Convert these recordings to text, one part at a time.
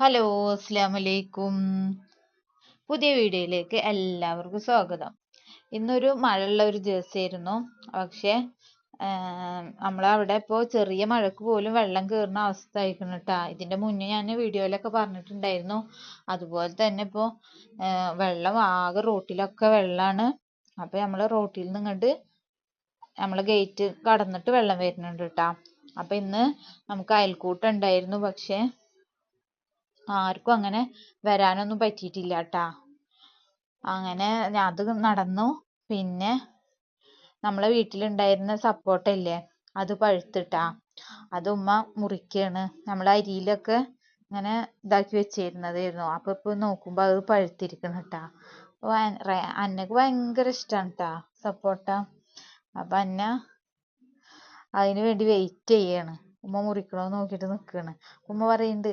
Hello, അസ്സലാമു അലൈക്കും. പുതിയ വീഡിയോയിലേക്ക് എല്ലാവർക്കും സ്വാഗതം. ഇന്നൊരു മഴയുള്ള ഒരു ദിവസമായിരുന്നു. പക്ഷെ നമ്മളവിടെ ഇപ്പോൾ ചെറിയ മഴക്ക് പോലും വെള്ളം കയറുന്ന അവസ്ഥ ആയിരിക്കണം കേട്ടോ. ഇതിന്റെ മുന്നേ ഞാൻ വീഡിയോയിലൊക്കെ പറഞ്ഞിട്ടുണ്ടായിരുന്നു. അതുപോലെ തന്നെ ഇപ്പോൾ വെള്ളം ആകെ റോട്ടിലൊക്കെ വെള്ളമാണ്. അപ്പൊ നമ്മള് റോട്ടിൽ നിന്ന് ഇങ്ങോട്ട് നമ്മളെ ഗേറ്റ് കടന്നിട്ട് വെള്ളം വരുന്നുണ്ട് കേട്ടോ. അപ്പൊ ഇന്ന് നമുക്ക് അയൽക്കൂട്ടം ഉണ്ടായിരുന്നു. പക്ഷെ ആർക്കും അങ്ങനെ വരാനൊന്നും പറ്റിയിട്ടില്ല കേട്ടാ. അങ്ങനെ അത് നടന്നു. പിന്നെ നമ്മളെ വീട്ടിലുണ്ടായിരുന്ന സപ്പോട്ട ഇല്ലേ, അത് പഴുത്തിട്ടാ. അത് ഉമ്മ മുറിക്കാണ്. നമ്മളെ അരിയിലൊക്കെ ഇങ്ങനെ ഇതാക്കി വെച്ചിരുന്നതായിരുന്നു. അപ്പൊ ഇപ്പൊ നോക്കുമ്പോ അത് പഴുത്തിരിക്കണം കേട്ടാ. അപ്പൊ അന്നക്ക് ഭയങ്കര ഇഷ്ടാണ് കേട്ടാ സപ്പോട്ട. അപ്പൊ അന്ന അതിന് വേണ്ടി വെയിറ്റ് ചെയ്യാണ്. ഉമ്മ മുറിക്കണോ നോക്കിട്ട് നിക്കാണ്. ഉമ്മ പറയുന്നുണ്ട്,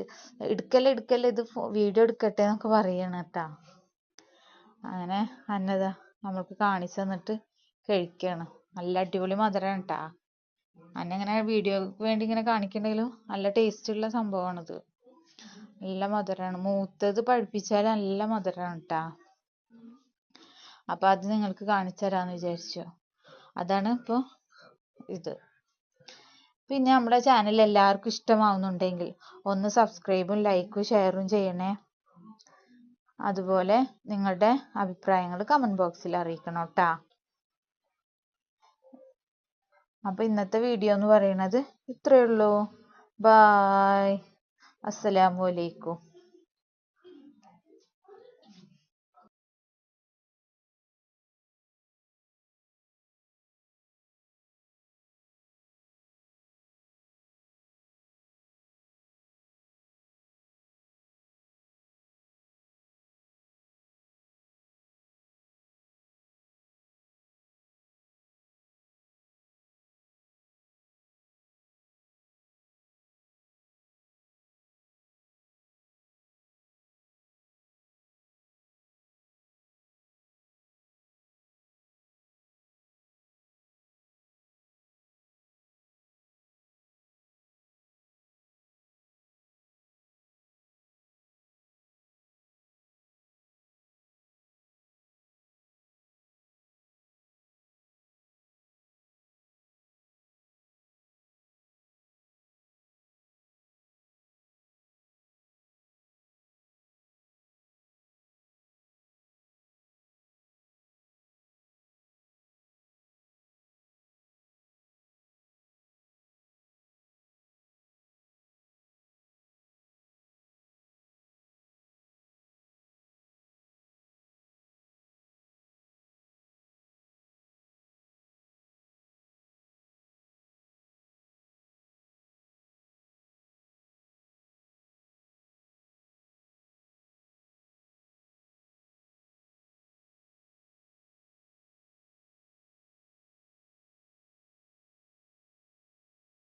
എടുക്കല്ലേ എടുക്കല്ലേ, ഇത് വീഡിയോ എടുക്കട്ടെ എന്നൊക്കെ പറയാണ് കേട്ടാ. അങ്ങനെ അന്നതാ നമ്മൾക്ക് കാണിച്ചു തന്നിട്ട് കഴിക്കാണ്. നല്ല അടിപൊളി മധുരമാണ് കേട്ടാ. അന്ന ഇങ്ങനെ വീഡിയോക്ക് വേണ്ടി ഇങ്ങനെ കാണിക്കണ്ടെങ്കിലും നല്ല ടേസ്റ്റ് ഉള്ള സംഭവമാണിത്. നല്ല മധുരമാണ്. മൂത്തത് പഴുപ്പിച്ചാൽ നല്ല മധുരമാണ് കേട്ടാ. അപ്പൊ അത് നിങ്ങൾക്ക് കാണിച്ചു തരാന്ന് വിചാരിച്ചു. അതാണ് ഇപ്പൊ ഇത്. പിന്നെ നമ്മുടെ ചാനൽ എല്ലാവർക്കും ഇഷ്ടമാവുന്നുണ്ടെങ്കിൽ ഒന്ന് സബ്സ്ക്രൈബും ലൈക്കും ഷെയറും ചെയ്യണേ. അതുപോലെ നിങ്ങളുടെ അഭിപ്രായങ്ങൾ കമന്റ് ബോക്സിൽ അറിയിക്കണം കേട്ടാ. അപ്പൊ ഇന്നത്തെ വീഡിയോ എന്ന് പറയുന്നത് ഇത്രയേ ഉള്ളൂ. ബായ്, അസ്സലാമു അലൈക്കും.